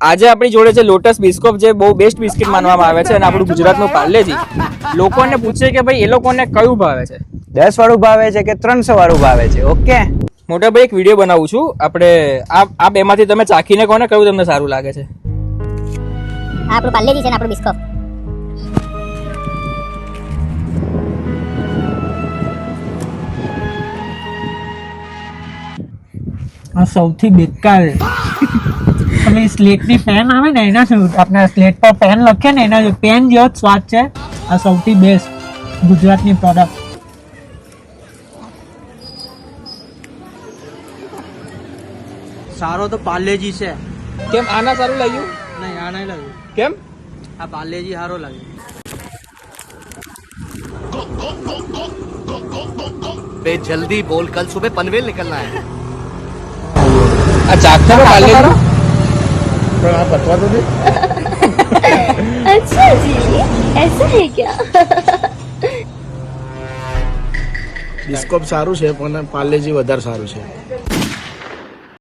આજે આપણી જોડે છે લોટસ બિસ્કોપ, જે બહુ બેસ્ટ બિસ્કિટ માનવામાં આવે છે, અને આપણું ગુજરાતનું પાર્લેજી. લોકોને પૂછે કે ભાઈ એ લોકોને કયું ભાવે છે, 10 વાળું ભાવે છે કે 300 વાળું ભાવે છે? ઓકે, મોટા ભાઈ એક વિડીયો બનાવું છું. આપણે આ બેમાંથી તમે ચાખીને કહો ને કયું તમને સારું લાગે છે. આપણું પાર્લેજી છે ને આપણું બિસ્કોપ. આ સૌથી બેકાર તમે સ્લેટની પેન આવે ને એના આપણે સ્લેટ પર પેન લખીએ ને એના પેન જેવો જ સ્વાદ છે. આ સૌથી બેસ્ટ ગુજરાતની પ્રોડક્ટ. સારો તો પાર્લેજી છે. કેમ આના સારું લાગ્યું? નહીં, આ નહીં લાગ્યું. કેમ? આ પાર્લેજી સારો લાગ્યો. बे जल्दी बोल, कल सुबह पनवेल निकलना है. આ ચાખતા તો પાર્લેજી. પણ આ પતવા તો દે. अच्छा जी, ऐसा है क्या? બિસ્કોપ સારું છે પણ પાર્લેજી વધારે સારું છે.